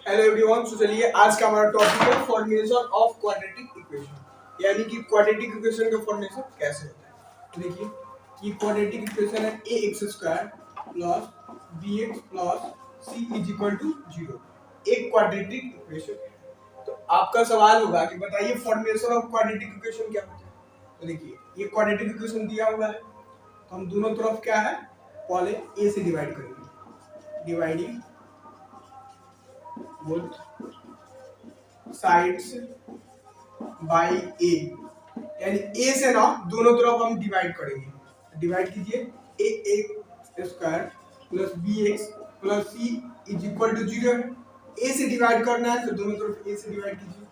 Hello everyone. तो चलिए आज का हमारा टॉपिक है फॉर्मेशन ऑफ क्वाड्रेटिक इक्वेशन, यानी कि क्वाड्रेटिक इक्वेशन का फॉर्मेशन कैसे होता है। तो देखिए ये क्वाड्रेटिक इक्वेशन है A X square plus B X plus C is equal to 0, एक क्वाड्रेटिक इक्वेशन है। तो आपका सवाल होगा कि बताइए फॉर्मेशन ऑफ क्वाड्रेटिक इक्वेशन क्या होता है। तो देखिए ये क्वाड्रेटिक इक्वेशन दिया हुआ है, तो हम दोनों तरफ क्या है पहले ए से डिवाइड करेंगे, डिवाइडिंग बोथ साइड्स बाय ए, यानी ए से ना दोनों तरफ हम डिवाइड करेंगे। डिवाइड कीजिए A X square plus B X plus C is equal to 0 है। ए से डिवाइड करना है तो दोनों तरफ ए से डिवाइड कीजिए।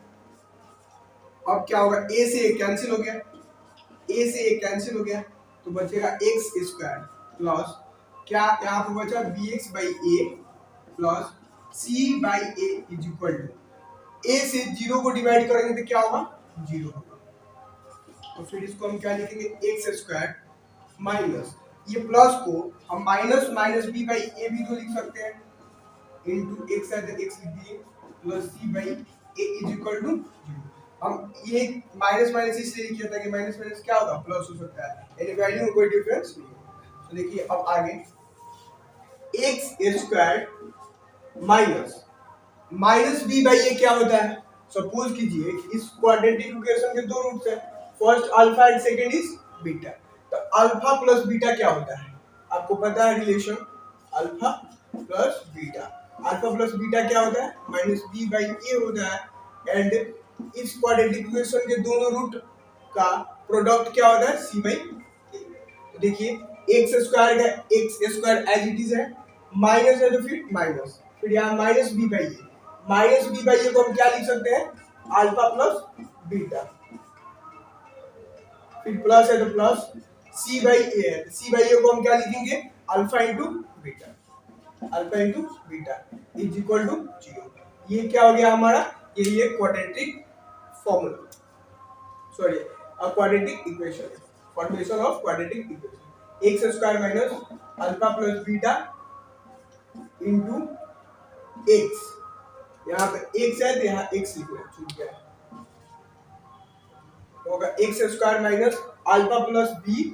अब क्या होगा, ए से ए कैंसिल हो गया, ए से ए कैंसिल हो गया तो बचेगा एक्स स्क्वायर प्लस क्या यहाँ पे बचा B X by A plus C by A is equal to A से 0 को डिवाइड करेंगे तो क्या होगा 0 होगा। तो फिर इसको हम क्या लिखेंगे एक्स स्क्वायर माइनस ये प्लस को हम माइनस माइनस बी बाई ए भी तो लिख सकते हैं, इनटू एक्स है तो एक्स लिख दिए plus C by A is equal to 0। हम ये माइनस माइनस इसलिए लिखा था कि माइनस माइनस क्या होगा प्लस हो सकता है, यानी वैल्यू में कोई डिफरेंस नहीं है। तो देखिए अब आगे X square minus minus B by A क्या होता है। सपोज कीजिए कि इस क्वाड्रेटिक इक्वेशन के दो रूट्स हैं, first alpha and second is beta. तो अल्फा प्लस बीटा क्या होता है, आपको पता है relation alpha plus beta. Alpha plus beta क्या होता है माइनस बी बाई ए होता है, एंड इस क्वाड्रेटिक इक्वेशन के दोनों रूट का प्रोडक्ट क्या होता है सी बाई ए। तो देखिए एक्स स्क्वायर का X square as it is है, माइनस है तो फिर माइनस, फिर यहाँ minus B by A, minus B by A को हम क्या लिख सकते हैं अल्फा प्लस बीटा, फिर प्लस है तो प्लस सी बाई ए है, सी बाई ए को हम क्या लिखेंगे alpha into beta, alpha into beta is equal to 0। ये क्या हो गया हमारा, ये quadratic formula, sorry quadratic equation, formation of quadratic equation. X square minus alpha plus beta into x, यहाँ पे एक्स है तो यहाँ एक्स लिखना छूट गया होगा, x square minus alpha plus B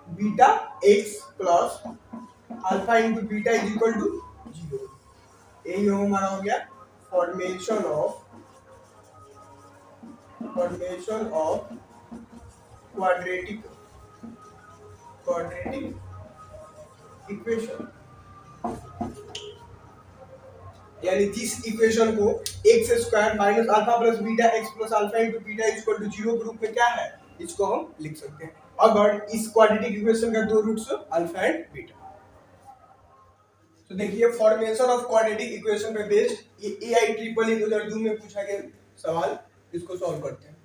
beta x plus alpha into beta is equal to 0। यही हमारा हो गया फॉर्मेशन ऑफ क्वाड्रेटिक इक्वेशन, यानी जिस इक्वेशन को x square minus alpha plus beta x plus alpha into beta is equal to 0 के रूप में क्या है इसको हम लिख सकते हैं अगर इस क्वाड्रेटिक इक्वेशन का दो रूट्स अल्फा एंड बीटा। तो देखिए फॉर्मेशन ऑफ क्वाड्रेटिक इक्वेशन पे बेस्ड ये AI 2002 में पूछा गया सवाल, इसको सॉल्व करते हैं।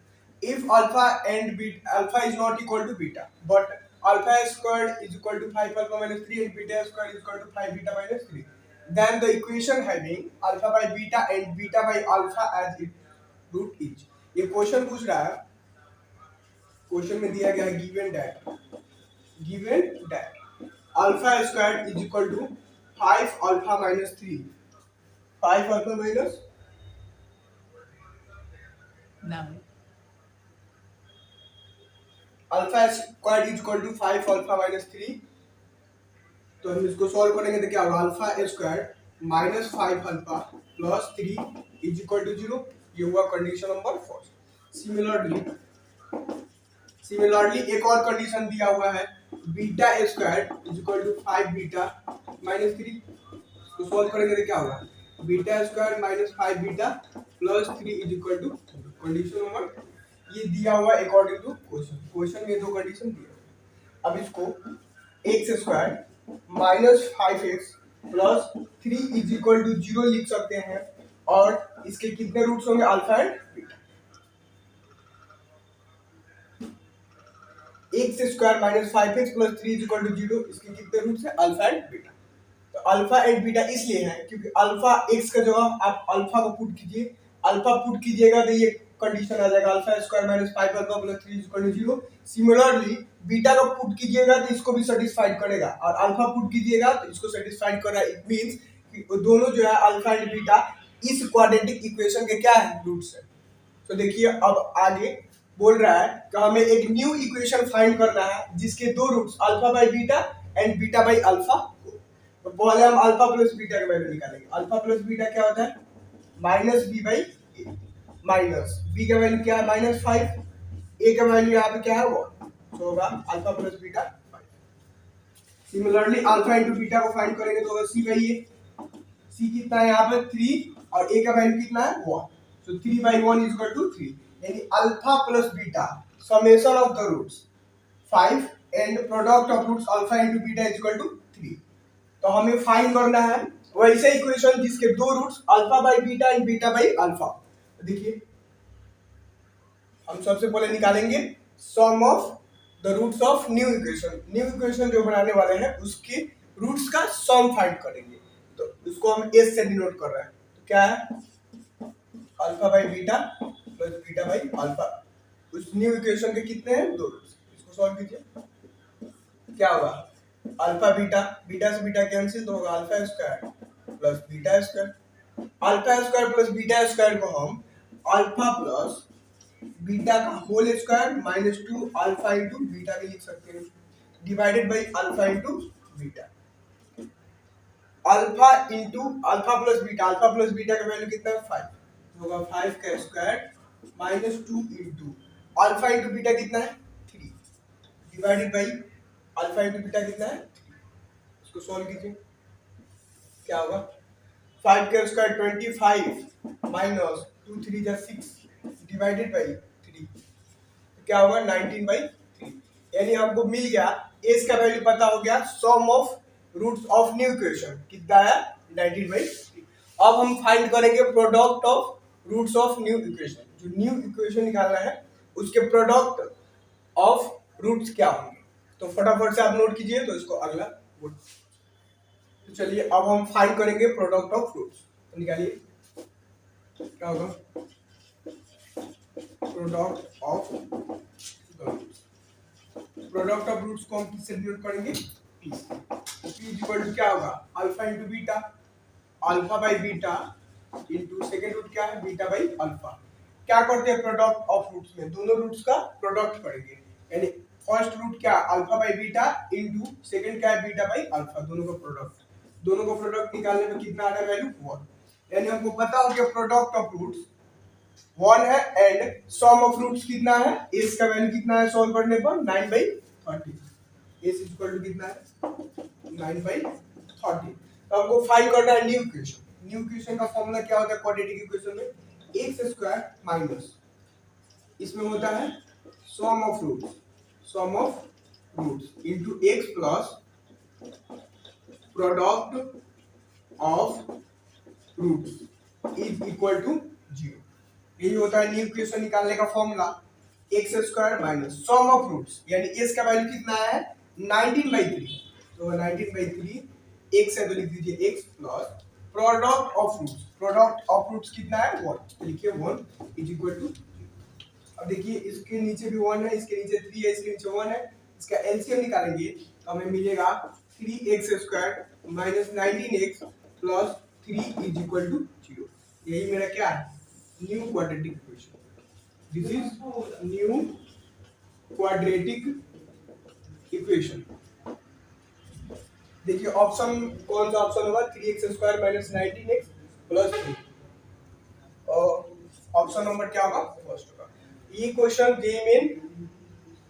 If alpha and beta alpha is not equal to beta but alpha squared is equal to 5 alpha minus 3 and beta squared is equal to 5 beta minus 3, then the equation having alpha by beta and beta by alpha as its root is। ये question पूछ रहा है, question में दिया गया है given that alpha squared is equal to 5 alpha minus 3, 5 alpha minus 9, alpha squared is equal to 5 alpha minus 3। तो हम इसको सॉल्व करेंगे तो क्या होगा alpha square minus 5 alpha plus 3 is equal to 0। ये हुआ कंडीशन नंबर 4। सिमिलरली एक और कंडीशन दिया हुआ है beta square is equal to 5 beta minus 3। इसको सॉल्व करेंगे तो क्या होगा beta square minus 5 beta plus 3 is equal to condition number ये दिया हुआ अकॉर्डिंग टू क्वेश्चन में दो कंडीशन दिया। अब इसको x square minus 5x plus 3 is equal to 0 लिख सकते हैं, और इसके कितने रूट्स होंगे alpha and beta. X square minus 5x plus 3 is equal to 0, इसके कितने रूट्स हैं अल्फा एंड बीटा। तो अल्फा एंड बीटा इसलिए है क्योंकि अल्फा x का जगह आप अल्फा को पुट कीजिए, अल्फा पुट कीजिएगा तो ये कंडीशन आ जाएगा alpha square minus 5 alpha plus 3 is equal to 0। Similarly beta को पुट कीजिएगा तो इसको भी सेटिस्फाइड करेगा, और अल्फा पुट कीजिएगा तो इसको सेटिस्फाइड कर रहा है। इट मींस कि दोनों जो है अल्फा एंड बीटा इस क्वाड्रेटिक इक्वेशन के क्या है, रूट्स है। तो देखिए अब आगे बोल रहा है कि हमें एक न्यू इक्वेशन फाइंड करना है जिसके दो roots alpha by beta and beta by alpha. तो पहले हम अल्फा प्लस बीटा का वैल्यू निकालेंगे। अल्फा प्लस बीटा क्या होता है, minus B by A, minus B का वैल्यू क्या है -5, ए का वैल्यू यहाँ पे क्या है 1, तो होगा alpha plus beta 5। Similarly alpha into beta को फाइंड करेंगे तो होगा सी बाई ए, सी कितना है यहाँ पे 3 और ए का वैल्यू कितना है 1, तो 3/1 इज इक्वल टू 3, यानी alpha plus beta summation of the roots 5 and product of roots alpha into beta is equal to 3। तो हमें फाइंड करना है वैसे इक्वेशन जिसके दो roots alpha by beta and beta by alpha. देखिए हम सबसे पहले निकालेंगे sum of the roots of new equation. New equation जो बनाने वाले हैं उसके रूट्स का सम फाइंड करेंगे, तो उसको हम एस से डिनोट कर रहे हैं। तो क्या है alpha by beta plus beta by alpha. उस न्यू इक्वेशन के कितने हैं, दो रूट्स। इसको सॉल्व कीजिए, क्या होगा अल्फा बीटा, बीटा से बीटा कैंसिल, तो होगा alpha square plus beta square. Alpha square plus beta square को हम अल्फा प्लस बीटा का whole square -2 alpha into beta भी लिख सकते हैं, divided by alpha into beta. Alpha into alpha plus beta, alpha plus beta का value कितना है 5, होगा 5 का square -2 into alpha into beta कितना है 3, divided by alpha into beta कितना है 3। इसको सॉल्व कीजिए, क्या होगा 5 का स्क्वायर 25 माइनस 2 3 जा 6 डिवाइडेड बाई 3, क्या होगा 19/3। यानी हमको मिल गया एस का वैल्यू पता हो गया, sum of roots of new equation कितना है 19/3। अब हम फाइंड करेंगे product of roots of new equation. जो न्यू इक्वेशन निकालना है उसके प्रोडक्ट ऑफ रूट्स क्या होंगे, तो फटाफट से आप नोट कीजिए, तो इसको अगला बोल। तो चलिए अब हम फाइंड करेंगे प्रोडक्ट ऑफ रूट्स। तो निकालिए, क्या होगा product of roots. Product of roots को हम किससे डिनोट करेंगे, p। p इक्वल टू क्या होगा alpha into beta, alpha by beta into second root क्या है बीटा बाई अल्फा। क्या करते हैं प्रोडक्ट ऑफ रूट्स में, दोनों रूट्स का प्रोडक्ट करेंगे, यानी फर्स्ट रूट क्या alpha by beta into second क्या है बीटा बाई अल्फा, दोनों का प्रोडक्ट। दोनों का प्रोडक्ट निकालने में कितना आ रहा है वैल्यू 1, यानी हमको पता हो गया प्रोडक्ट ऑफ रूट्स 1 है एंड सम ऑफ रूट्स कितना है, एस का वैल्यू कितना है सॉल्व करने पर 9/30। एस इक्वल टू कितना है 9/30। तो हमको फाइंड करना है न्यू इक्वेशन। न्यू इक्वेशन का फॉर्मूला क्या होता है क्वाड्रेटिक इक्वेशन में, एक्स स्क्वायर माइनस इसमें होता है sum of roots into X plus product of roots is equal to 0। यही होता है न्यू इक्वेशन निकालने का formula, X square minus sum of roots, यानी एस का वैल्यू कितना है 19/3, तो 19/3 एक्स है तो लिख दीजिए x plus product of roots, product of roots कितना है 1, तो लिखिए 1 इज इक्वल टू। अब देखिए इसके नीचे भी 1 है, इसके नीचे 3 है, इसके नीचे 1 है, इसका एलसीएम निकालेंगे तो हमें मिलेगा 3x square minus 19x plus 3 is equal to 0। यही मेरा क्या है new quadratic equation. This is new quadratic equation. देखिए ऑप्शन कौन सा ऑप्शन होगा 3x square minus 19x plus 3, और ऑप्शन नंबर क्या होगा फर्स्ट होगा। ये क्वेश्चन जेईई में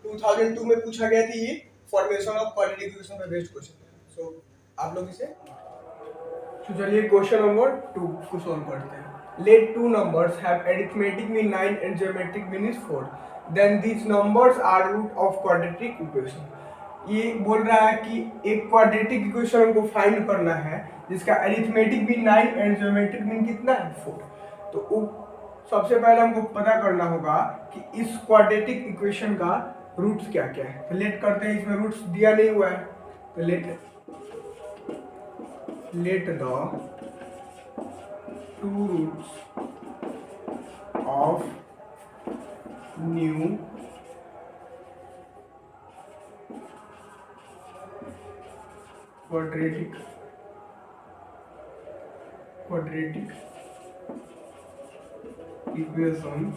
2002 में पूछा गया था, ये फॉर्मेशन ऑफ क्वाड्रेटिक इक्वेशन पे बेस्ड क्वेश्चन है। सो आप लोग इसे, तो चलिए क्वेश्चन नंबर 2 को सॉल्व करते हैं। Let two numbers have arithmetic mean 9 and geometric mean is 4. Then these numbers are root of quadratic equation. ये बोल रहा है कि एक क्वाड्रेटिक इक्वेशन हमको फाइंड करना है जिसका arithmetic mean 9 and geometric mean कितना है 4। तो सबसे पहले हमको पता करना होगा कि इस क्वाड्रेटिक इक्वेशन का रूट्स क्या क्या है। तो लेट करते हैं, इसमें रूट्स दिया नहीं हुआ है, तो let the two roots of new quadratic equation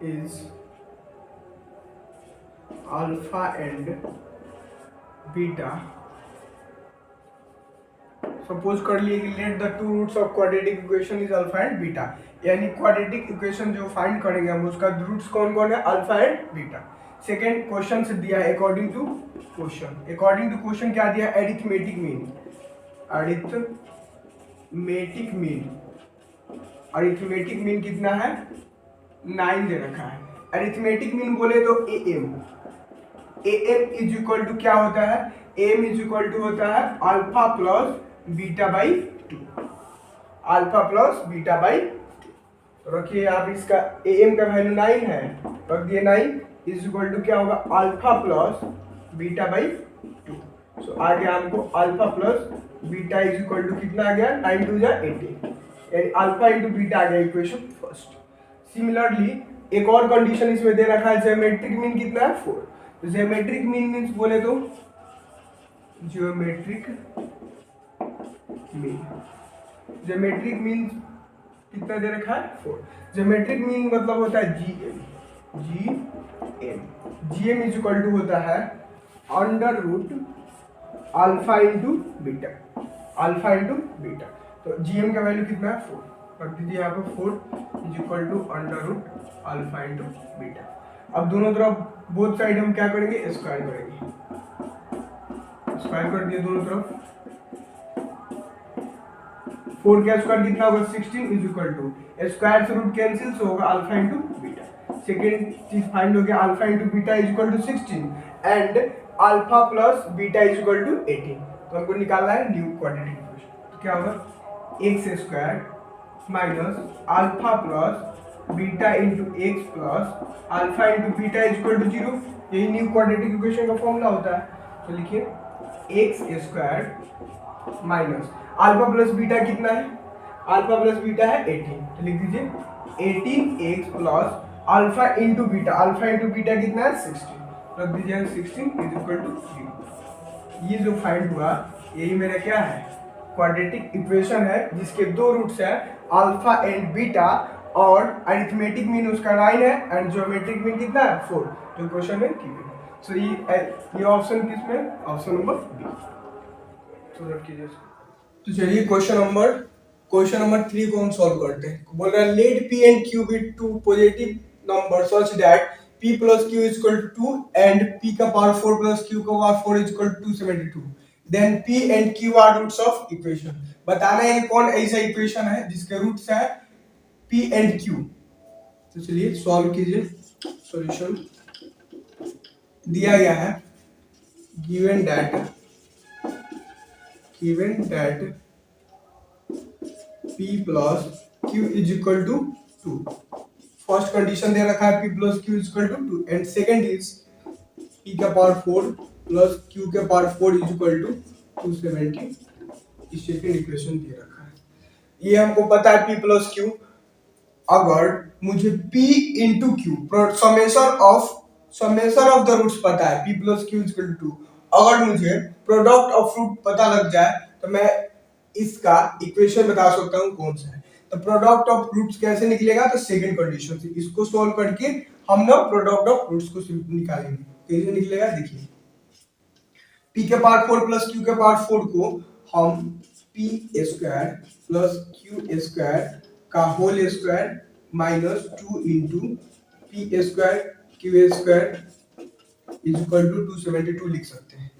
is alpha and beta. Suppose कर लिए कि let the two roots of quadratic equation is alpha and beta, यानी क्वाड्रेटिक इक्वेशन जो फाइंड करेंगे हम उसका रूट्स कौन कौन है, alpha and beta. Second question से दिया है अकॉर्डिंग टू क्वेश्चन क्या दिया, एरिथमेटिक मीन. अरिथमेटिक मीन कितना है, 9 दे रखा है. अरिथमेटिक मीन बोले तो एम इज इक्वल टू क्या होता है, एम इज इक्वल टू होता है अल्फा प्लस बीटा बाई 2. तो रखिए आप इसका एम का वैल्यू 9 है, रख दिए 9 इज इक्वल टू क्या होगा, alpha plus beta by 2. So आ गया हमको alpha plus beta is equal to कितना आ गया, 9 2 जा 18, यानी अल्फा इंटू बीटा आ गया इक्वेशन फर्स्ट. सिमिलरली एक और कंडीशन इसमें दे रखा है, ज्योमेट्रिक मीन कितना है 4. ज्योमेट्रिक मीन मीन्स बोले तो ज्योमेट्रिक मीन कितना दे रखा है 4. ज्योमेट्रिक मीन मतलब होता है जीएम इज इक्वल टू होता है under root alpha into beta. तो जीएम का वैल्यू कितना है 4, रख दीजिए यहाँ पे 4 is equal to under root alpha into beta. अब दोनों तरफ बोथ साइड हम क्या करेंगे, स्क्वायर करेंगे. स्क्वायर कर दिए दोनों तरफ, 4 का स्क्वायर कितना होगा 16 इज इक्वल टू स्क्वायर से रूट कैंसिल से होगा अल्फा इंटू बीटा. सेकेंड चीज फाइंड हो गया, alpha into beta is equal to 16 and alpha plus beta is equal to 18. तो हमको निकालना है न्यू क्वाड्रेटिक इक्वेशन. तो क्या होगा, x square minus alpha plus beta into x plus alpha into beta is equal to 0. यही new quadratic equation का formula होता है. तो लिखिए x square minus alpha plus beta कितना है, अल्फा प्लस बीटा है 18, तो लिख दीजिए 18x plus alpha into beta कितना है 16, रख दीजिए 16 इज इक्वल टू 0. ये जो फाइंड हुआ यही मेरा क्या है, क्वाड्रेटिक इक्वेशन है जिसके दो रूट्स है अल्फा एंड बीटा, और अरिथमेटिक मीन उसका 9 है एंड ज्योमेट्रिक मीन कितना है 4. जो क्वेश्चन में गिवन. सो ये ऑप्शन किसमें, ऑप्शन नंबर बी. तो रख कीजिए. तो चलिए क्वेश्चन नंबर 3 को हम सॉल्व करते हैं. बोल रहा है let p and q be two positive number such that p plus q is equal to 2 and p का पावर 4 प्लस q का power 4 is equal to 272. Then p and q are roots of equation. बताना है कौन ऐसा equation है जिसके roots है p and q. तो चलिए सॉल्व कीजिए. सॉल्यूशन दिया गया है, given that p plus q is equal to 2. First condition दे रखा है p plus q is equal to 2 and second is p का पावर 4 प्लस q का पावर 4 इज इक्वल टू 270. इस सेकंड इक्वेशन दे रखा है. ये हमको पता है p प्लस q. अगर मुझे p into q summation of the roots पता है p plus q equal to 2, अगर मुझे प्रोडक्ट ऑफ रूट पता लग जाए तो मैं इसका इक्वेशन बता सकता हूँ कौन सा है. तो प्रोडक्ट ऑफ रूट्स कैसे निकलेगा, तो सेकंड कंडीशन से इसको सॉल्व करके हम ना प्रोडक्ट ऑफ रूट्स को निकालेंगे. कैसे निकलेगा देखिए, p के पावर 4 प्लस q के पावर 4 को हम p square plus q square का whole square minus 2 into p square q square is equal to 272 लिख सकते हैं.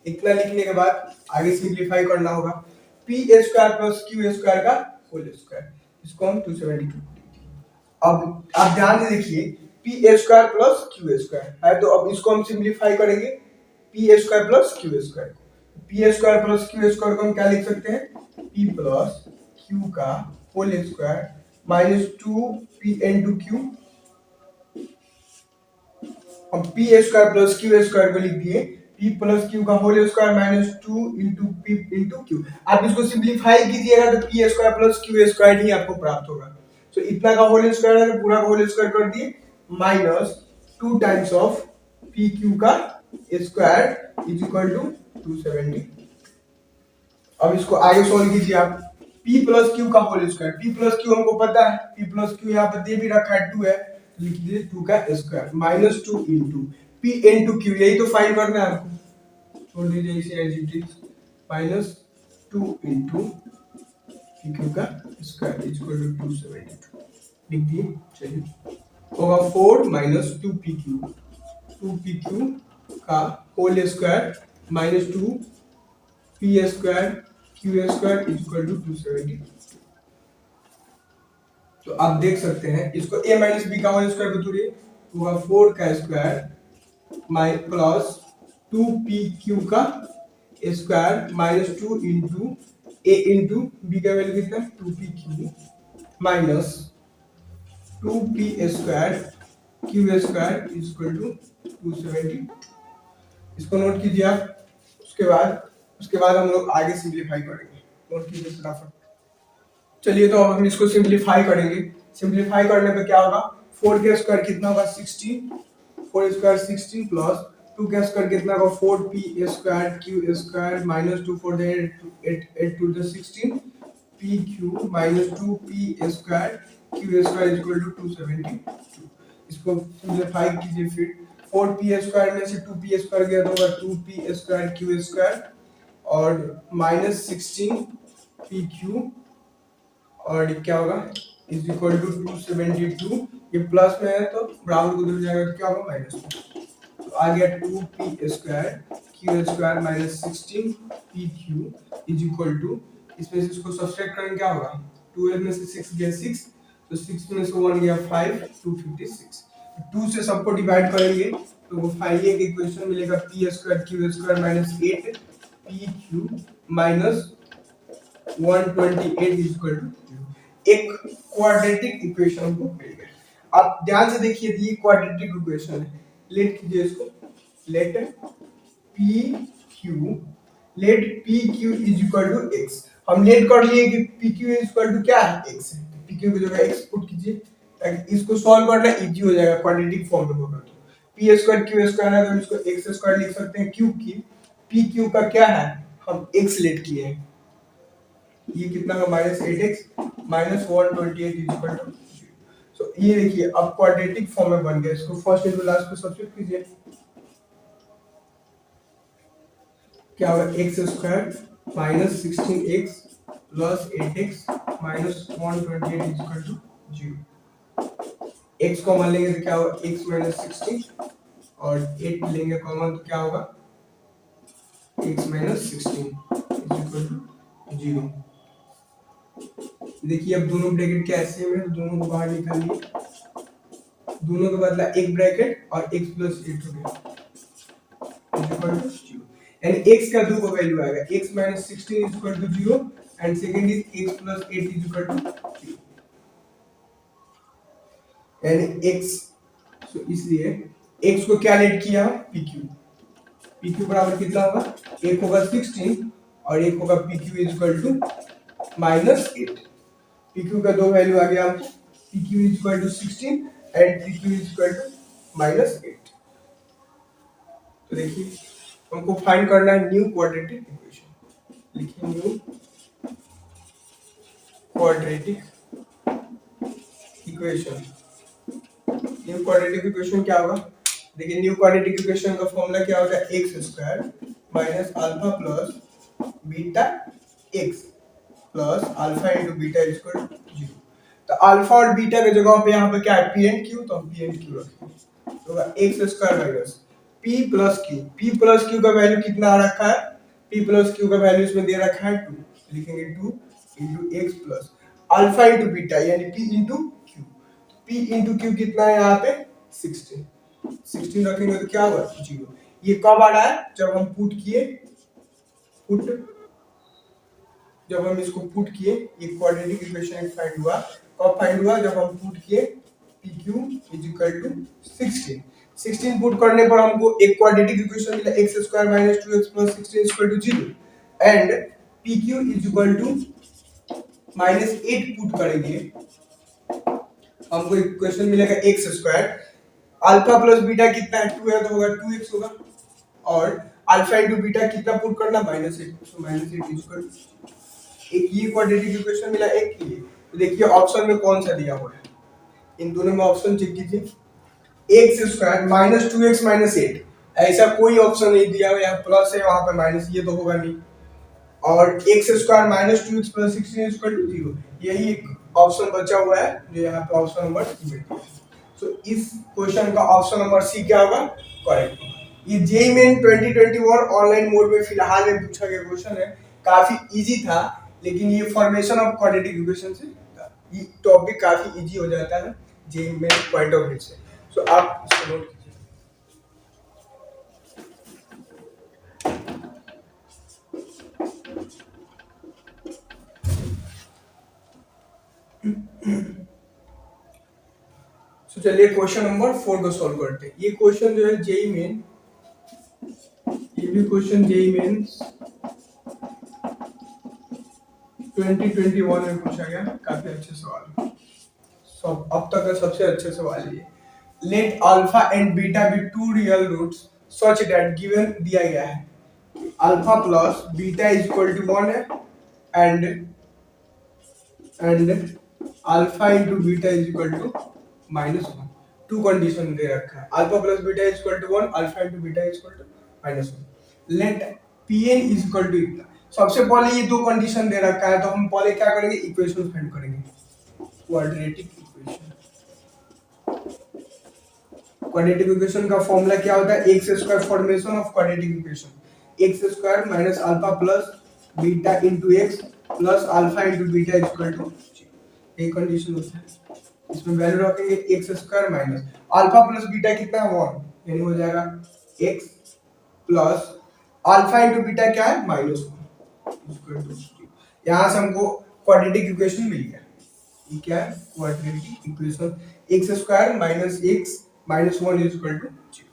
इतना लिखने के बाद आगे सिंपलीफाई करना होगा. p square plus q square का होल स्क्वायर, इसको हम 272. अब आप ध्यान से देखिए p square plus q square है, तो अब इसको हम सिंपलीफाई करेंगे p square plus q square. p square plus q square को हम क्या लिख सकते हैं, p प्लस q का whole square minus 2p into q. हम p square plus q square को लिख दिए p प्लस q का whole square minus 2 into p into q. आप इसको सिंपलीफाई कीजिएगा तो p square plus q square ही आपको प्राप्त होगा. तो इतना का होल स्क्वायर है तो पूरा का होल स्क्वायर कर दिए minus 2 times of p q का स्क्वायर इज इक्वल टू 270. अब इसको आगे सॉल्व कीजिए आप. p प्लस क्यू का whole square, p plus q हमको पता है, p प्लस क्यू यहाँ पे दे भी रखा है 2 है, तो लिख दीजिए 2 का square minus 2 into p into q, यही तो फाइंड करना है आपको, छोड़ दीजिए इसे as it is, minus 2 into q का स्क्वायर इक्वल टू 272 लिख दिए। चलिए होगा 4 माइनस 2pq का whole square minus 2 p square q square equal to 272। तो आप देख सकते हैं इसको a माइनस बी का होल स्क्वायर बतूरिए, होगा 4 का स्क्वायर माइ प्लस 2pq का square minus 2 into a into b का वैल्यू कितना 2pq minus 2p square q square equal to 270। इसको नोट कीजिए आप। उसके बाद हम लोग आगे सिंपलीफाई करेंगे, नोट कीजिए फटाफट। चलिए तो अब हम इसको सिंपलीफाई करेंगे। सिंपलीफाई करने पे क्या होगा, 4 के स्क्वायर कितना होगा 16, 4 स्क्वायर 16 प्लस 2 के स्क्वायर कितना होगा 4p square q square minus 2 4 8 to the 16 pq minus 2p square q square equal to 272। इसको सिंपलीफाई कीजिए फिर, 4p स्क्वायर में से 2p स्क्वायर गया तो होगा 2p स्क्वायर क्यू स्क्वायर और माइनस 16 pq और क्या होगा इज इक्वल टू 272। ये प्लस में है तो बराबर को उधर जाएगा तो क्या होगा माइनस में, तो आ गया 2p square q square minus 16 pq is equal to, इसमें से इसको सब्ट्रैक्ट करेंगे क्या होगा, 12 में से 6 गया 6, तो 6 में से 1 गया 5, 256। 2 से सबको डिवाइड करेंगे तो वो फाइनली एक इक्वेशन मिलेगा p square q square minus 8 pq minus 128 is equal to 0। एक क्वाड्रेटिक इक्वेशन को मिल गया। आप ध्यान से देखिए, ये क्वाड्रेटिक इक्वेशन है, लेट कीजिए इसको, let p q is equal to x. हम लेट कर लिए कि p q is equal to क्या है एक्स है, पी क्यू की जगह एक्स पुट कीजिए ताकि इसको सॉल्व करना इजी हो जाएगा, क्वाड्रेटिक फॉर्म में होगा। तो पी स्क्वायर क्यू स्क्वायर है तो इसको एक्स स्क्वायर लिख सकते हैं, क्योंकि पी क्यू का क्या है हम एक्स लेट किए हैं, ये कितना का minus 8x minus 128 is equal to 0। So ये देखिए अब क्वाड्रेटिक फॉर्म में बन गया। इसको फर्स्ट इंटू लास्ट पे सब्स्टिट्यूट कीजिए, क्या होगा x square minus 16x plus 8x minus 128 is equal to 0। x common लेंगे तो क्या होगा x माइनस 16 और 8 लेंगे कॉमन तो क्या होगा x minus 16 is equal to 0। देखिए अब दोनों ब्रैकेट क्या ऐसे में, दोनों को बाहर निकाल लिए, दोनों के बदला एक ब्रैकेट और x प्लस 8 हो गया इक्वल टू 0। एंड x का दो का वैल्यू आएगा, x minus 16 is equal to 0 and second is x plus 8 is equal to 0। And x, so इसलिए x को क्या लेट किया pq बराबर कितना होगा, एक होगा 16 और एक होगा pq is equal to minus 8। pq का दो वैल्यू आ गया हमको, pq is equal to 16 and pq is equal to minus 8। तो देखिए हमको फाइंड करना है न्यू क्वाड्रेटिक इक्वेशन, लिखिए new quadratic equation. New quadratic equation क्या होगा, देखिए न्यू क्वाड्रेटिक इक्वेशन का फॉर्मूला क्या होगा, x square minus alpha plus beta x plus alpha into beta equal to 0। तो अल्फा और बीटा की जगह पे यहाँ पे क्या है पी एंड क्यू, तो हम पी एंड क्यू रखेंगे, तो X square minus P plus Q का वैल्यू कितना आ रखा है, पी प्लस क्यू का वैल्यू इसमें दे रखा है 2, लिखेंगे 2 into x plus alpha into beta यानी P into Q, P into Q कितना है यहाँ पे 16 रखेंगे तो क्या होगा 0। ये कब आ रहा है, जब हम जब हम इसको पुट किए, ये क्वाड्रेटिक इक्वेशन फाइंड हुआ, कब फाइंड हुआ जब हम पुट किए pq is equal to 16 put करने पर हमको एक क्वाड्रेटिक इक्वेशन मिला x square minus 2x plus 16 equal to 0 and pq is equal to minus 8 put करेंगे हमको इक्वेशन मिलेगा x square, alpha plus beta कितना है 2 है तो होगा 2x होगा, और अल्फा इंटू बीटा कितना पुट करना minus 8, so minus 8 is equal to एक ये क्वाड्रेटिक इक्वेशन मिला, एक ये। तो देखिए ऑप्शन में कौन सा दिया हुआ है, इन दोनों में ऑप्शन चेक कीजिए। X square minus 2x minus 8, ऐसा कोई ऑप्शन नहीं दिया हुआ, यहाँ प्लस है वहां पे माइनस, ये तो होगा नहीं। और x square minus 2x plus 16 equal to 0, यही एक ऑप्शन बचा हुआ है जो यहाँ पे ऑप्शन नंबर सी में दिया है। सो इस क्वेश्चन का ऑप्शन नंबर सी क्या होगा, करेक्ट होगा। ये जेईई मेन 2021 ऑनलाइन मोड में फिलहाल में पूछा गया क्वेश्चन है, काफी इजी था, लेकिन ये फॉर्मेशन ऑफ क्वाड्रेटिक इक्वेशन से था। ये टॉपिक काफी इजी हो जाता है JEE main point of view से। सो आप इसको नोट कीजिए। तो चलिए क्वेश्चन नंबर 4 को सॉल्व करते हैं। ये क्वेश्चन जो है जेईई मेन, ये भी क्वेश्चन जेईई मेन 2021 में पूछा गया, काफी अच्छे सवाल, सब अब तक का सबसे अच्छे सवाल ये। Let alpha and beta be two real roots such that given दिया गया है alpha plus beta is equal to 1 है, and alpha into beta is equal to -1। Two condition दे रखा है, alpha plus beta is equal to 1, alpha into beta is equal to -1। Let PN is equal to इतना। सबसे पहले ये दो condition दे रखा है, तो हम पहले क्या करेंगे, इक्वेशन फाइंड करेंगे, क्वाड्रेटिक इक्वेशन। क्वाड्रेटिक इक्वेशन का फॉर्मूला क्या होता है, x square formation of quadratic equation, x square minus alpha plus beta into x plus alpha into beta is equal to, ये कंडीशन होता है। इसमें वैल्यू रखेंगे x square minus alpha plus beta कितना है 1, यानी हो जाएगा x plus alpha into beta क्या है -1। यहाँ से हमको क्वाड्रेटिक इक्वेशन मिल गया। ये क्या है, quadratic equation, x square minus x minus 1 is equal to 0।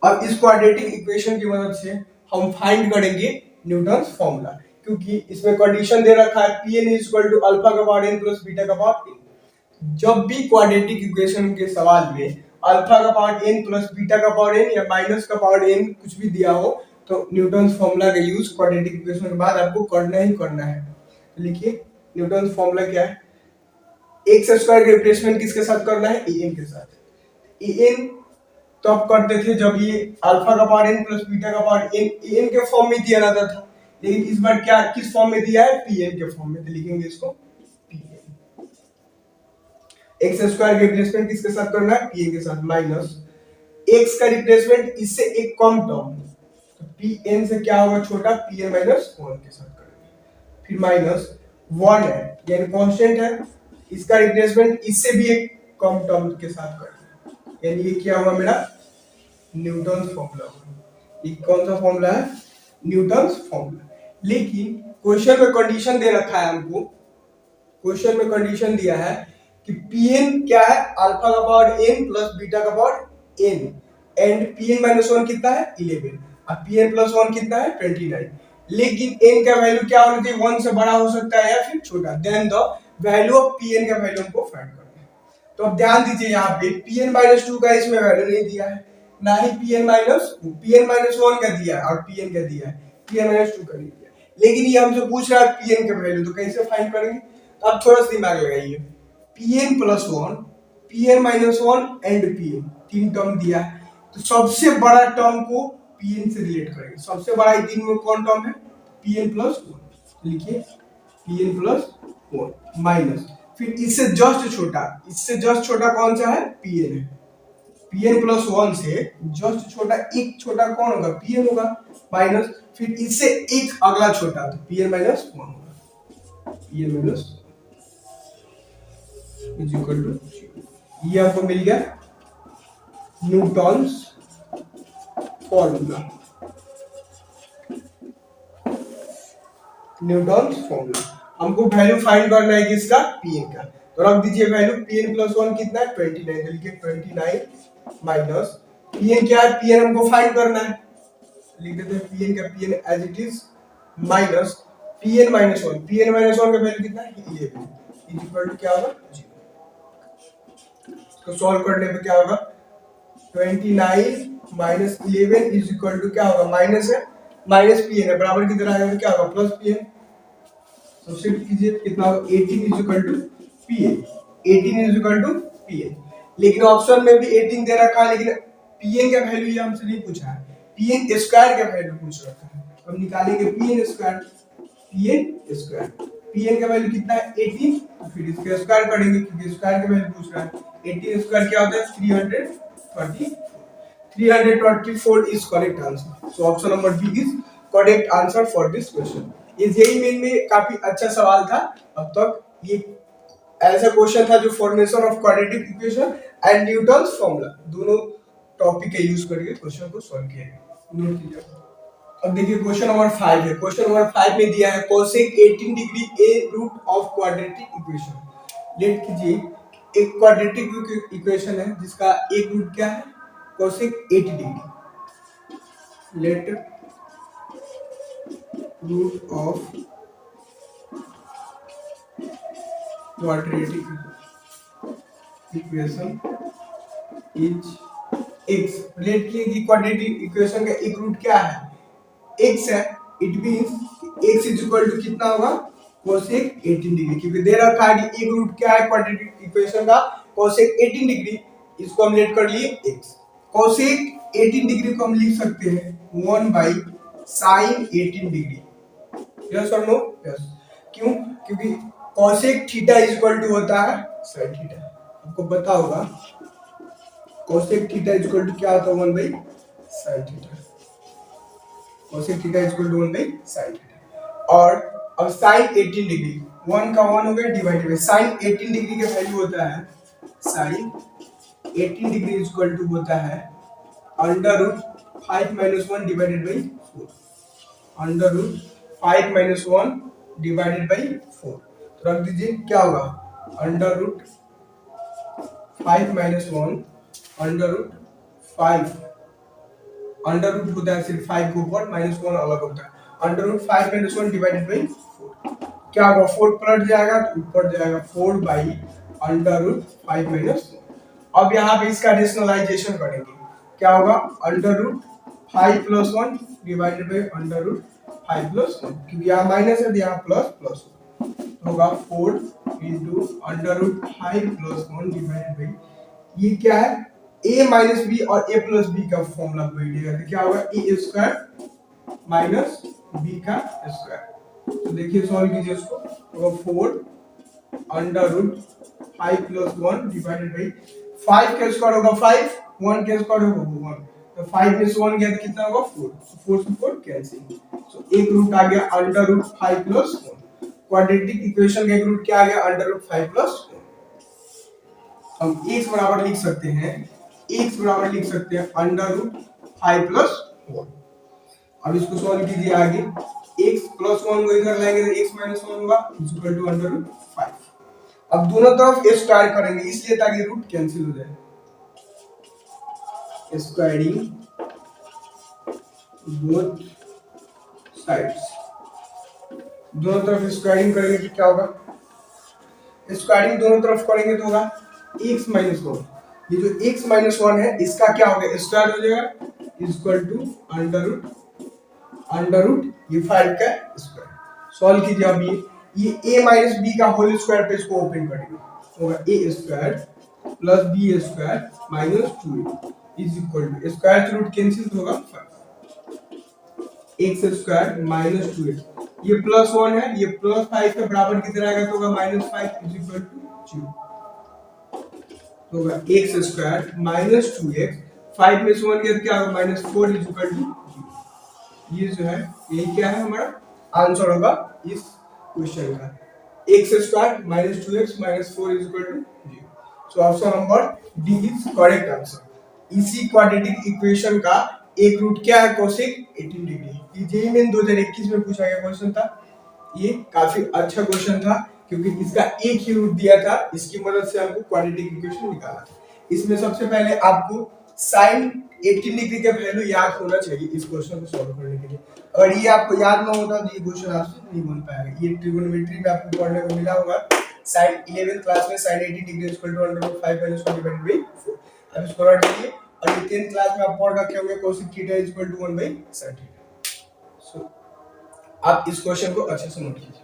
अब इस क्वाड्रेटिक इक्वेशन की मदद से हम फाइंड करेंगे न्यूटन्स फॉर्मूला, क्योंकि इसमें कंडीशन दे रखा है Pn is equal to alpha का पावर n प्लस बीटा का पावर n। जब भी क्वाड्रेटिक इक्वेशन के सवाल में अल्फा का पावर n प्लस बीटा का पावर n या माइनस का पावर n कुछ भी दिया हो, तो न्यूटन्स फॉर्मूला का यूज क्वाड्रेटिक इक्वेशन के बाद आपको करना ही करना है। तो लिखिए न्यूटन्स फॉर्मूला क्या है, एक्स स्क्वायर का रिप्लेसमेंट किसके साथ करना है, en के साथ। en तो अब करते थे जब ये अल्फा का पावर n प्लस बीटा का पावर n के फॉर्म में दिया रहता था, लेकिन इस बार क्या किस फॉर्म में दिया है, pn के फॉर्म में, तो लिखेंगे इसको pn। एक्स स्क्वायर का रिप्लेसमेंट किसके साथ करना है, pn के साथ, माइनस एक्स का रिप्लेसमेंट इससे एक कम टर्म, तो pn से क्या होगा छोटा, pn माइनस 1 के साथ करेंगे, फिर माइनस 1 है यानी कांस्टेंट है, इसका रिप्लेसमेंट इससे भी एक कम टर्म के साथ करेंगे, यानी ये क्या होगा मेरा न्यूटन्स फॉर्मूला होगा। ये कौन सा फॉर्मूला है, न्यूटन्स फॉर्मूला। लेकिन क्वेश्चन में कंडीशन दे रखा है हमको, क्वेश्चन में कंडीशन दिया है कि Pn क्या है, अल्फा का पावर n प्लस बीटा का power n, and Pn minus 1 कितना है 11, अब Pn प्लस 1 कितना है 29। लेकिन n का वैल्यू क्या होना चाहिए, 1 से बड़ा हो सकता है या फिर छोटा, then the value of Pn का वैल्यू हमको फाइंड करना है। तो अब ध्यान दीजिए यहाँ पे Pn माइनस 2 का इसमें वैल्यू नहीं दिया है, ना ही Pn माइनस 1 का दिया है और Pn का दिया है, Pn माइनस 2 का नहीं दिया, लेकिन ये हमसे पूछ रहा है Pn का वैल्यू, तो कैसे फाइंड करेंगे। तो आप थोड़ा सा दिमाग लगाइए, Pn plus 1, Pn minus 1 and Pn, तीन टर्म दिया है, तो सबसे बड़ा टर्म को Pn से रिलेट करेंगे। सबसे बड़ा ये तीन में कौन टर्म है, Pn प्लस 1, लिखिए Pn प्लस 1 माइनस, फिर इससे जस्ट छोटा कौन सा है, Pn है, Pn प्लस 1 से जस्ट छोटा एक छोटा कौन होगा, Pn होगा, माइनस फिर इससे एक अगला छोटा, तो Pn माइनस 1 होगा, Pn minus is equal to 0। ये आपको मिल गया न्यूटन्स फॉर्मूला, न्यूटन्स फॉर्मूला। हमको वैल्यू फाइंड करना है किसका, Pn का, तो रख दीजिए वैल्यू, Pn प्लस 1 कितना है 29, तो लिखिए 29 माइनस Pn क्या है, Pn हमको फाइंड करना है, लिख देते हैं Pn का, Pn as it is minus Pn minus 1, Pn minus 1 का वैल्यू कितना है 11, इज इक्वल टू क्या होगा 0। इसको सॉल्व करने पे क्या होगा, 29 माइनस 11 इज इक्वल टू क्या होगा, माइनस है, माइनस Pn है, बराबर की तरह आएगा तो क्या होगा प्लस Pn, सब्स्टिट्यूट कीजिए, कितना होगा 18 is equal to p a, 18 is equal to p a. लेकिन ऑप्शन में भी 18 दे रखा है, लेकिन पी एन का वैल्यू ये हमसे नहीं पूछा है, पी एन स्क्वायर का वैल्यू पूछ रखा है। हम निकालेंगे p n square, p n square, p n का वैल्यू कितना है 18, तो फिर इसका स्क्वायर करेंगे क्योंकि स्क्वायर का वैल्यू पूछ रहा है। 18 स्क्वायर क्या होता है 330, 324 is correct answer. So option number B is correct answer for this question. ये जेईई मेन में काफी अच्छा सवाल था अब तक। ये ऐसा क्वेश्चन था जो formation of quadratic equation and Newton's formula दोनों टॉपिक का यूज करके क्वेश्चन को सॉल्व किया गया। नोट कीजिए। अब देखिए क्वेश्चन नंबर 5 है। क्वेश्चन नंबर 5 में दिया है cosec 18 degree a root of quadratic equation. Let कीजिए, एक क्वाड्रेटिक इक्वेशन है जिसका एक रूट क्या है cosec 80 degree. Let root of quadratic equation is x। Let कीजिए कि क्वाड्रेटिक इक्वेशन का एक रूट क्या है x है, it means x is equal to कितना होगा cosec 18 डिग्री, क्योंकि दे रखा है कि एक रूट क्या है क्वाड्रेटिक इक्वेशन का cosec 18 डिग्री, इसको हम लेट कर लिए x। cosec 18 डिग्री को हम लिख सकते हैं 1 बाई sin 18 डिग्री। यस और नो? यस। क्यों? क्योंकि cosec theta is equal to होता है sin थीटा। आपको पता होगा cosec theta is equal to क्या होता है 1 by sin theta. cosec theta is equal to 1 by sin theta. और अब sin 18 डिग्री 1 का 1 हो गया डिवाइडेड बाय sin 18 डिग्री का वैल्यू होता है sin 18 degree is equal to होता है under root 5 minus 1 divided by 4। Under root 5 minus 1 divided by 4 तो रख दीजिए क्या होगा under root 5 minus 1 under root 5। Under root होता है सिर्फ 5 के ऊपर, माइनस 1 अलग होता है। Under root 5 minus 1 divided by 4 क्या होगा 4 पलट जाएगा तो ऊपर जाएगा 4 बाई अंडर रूट 5 माइनस 1। अब यहाँ पे इसका रेशनलाइजेशन करेंगे, क्या होगा under root 5 plus 1 divided by under root 5 plus 1, क्योंकि यहाँ माइनस है तो यहाँ प्लस प्लस होगा 4 into under root 5 plus 1 divided by ये क्या है a माइनस बी और a प्लस बी का फॉर्मूला बैठेगा तो क्या होगा a स्क्वायर माइनस b का स्क्वायर। तो देखिए सॉल्व कीजिए इसको, तो 4 under root 5 plus 1 divided by 5 का स्क्वायर होगा 5, 1 का स्क्वायर होगा 1, तो 5 में से 1 गया तो कितना होगा 4, 4 से 4 कैंसिल। सो एक रूट आ गया under root 5 plus 1। Quadratic equation का एक रूट क्या आ गया अंडर रूट 5 प्लस 1। हम x बराबर लिख सकते हैं, x बराबर लिख सकते हैं अंडर रूट 5 प्लस 1। अब इसको सॉल्व कीजिए आगे, x प्लस 1 को इधर लाएंगे तो x माइनस 1 होगा is equal to under root 5। अब दोनों तरफ स्क्वायर करेंगे इसलिए ताकि रूट कैंसिल हो जाए। स्क्वायरिंग बोथ साइड्स, दोनों तरफ स्क्वायरिंग करेंगे तो क्या होगा स्क्वायरिंग दोनों तरफ करेंगे तो होगा x माइनस 1। ये जो x माइनस 1 है इसका क्या होगा स्क्वायर हो जाएगा इक्वल टू अंडर रूट ये 5 का स्क्वायर। सॉल्व कीजिए अब ये a माइनस b का होल स्क्वायर पे इसको ओपन करेंगे होगा a square plus b square minus 2a is equal to square से रूट कैंसिल होगा 5 x स्क्वायर माइनस 2a। ये प्लस 1 है, ये प्लस 5 के बराबर कितना आएगा तो होगा माइनस 5 इज इक्वल टू 0। तो होगा x स्क्वायर माइनस 2x, 5 में से 1 गया तो क्या होगा माइनस 4 इज इक्वल टू 0। ये जो है यही क्या है हमारा आंसर होगा इस क्वेश्चन का, x स्क्वायर माइनस 2x माइनस 4 is equal to 0। So option number D is correct answer. इसी क्वाड्रेटिक इक्वेशन का एक रूट क्या है cosec 18 डिग्री। ये जेईई मेन 2021 में पूछा गया क्वेश्चन था। ये काफी अच्छा क्वेश्चन था क्योंकि इसका एक ही रूट दिया था, इसकी मदद से हमको क्वाड्रेटिक इक्वेशन निकालना था। इसमें सबसे पहले आपको sin 18 डिग्री का वैल्यू याद होना चाहिए इस क्वेश्चन को सॉल्व करने के लिए। अगर ये आपको याद ना होता तो ये क्वेश्चन आपसे नहीं बन पाएगा। ये ट्रिगोनोमेट्री में आपको पढ़ने को मिला होगा, sin 11th क्लास में sin 18 degree equal to under root 5 minus 1 divided by 4। अब इसको रट लीजिए और ये 10th क्लास में आप पढ़ रखे होंगे cosec theta equal to 1 by sin theta. So आप इस क्वेश्चन को अच्छे से नोट कीजिए।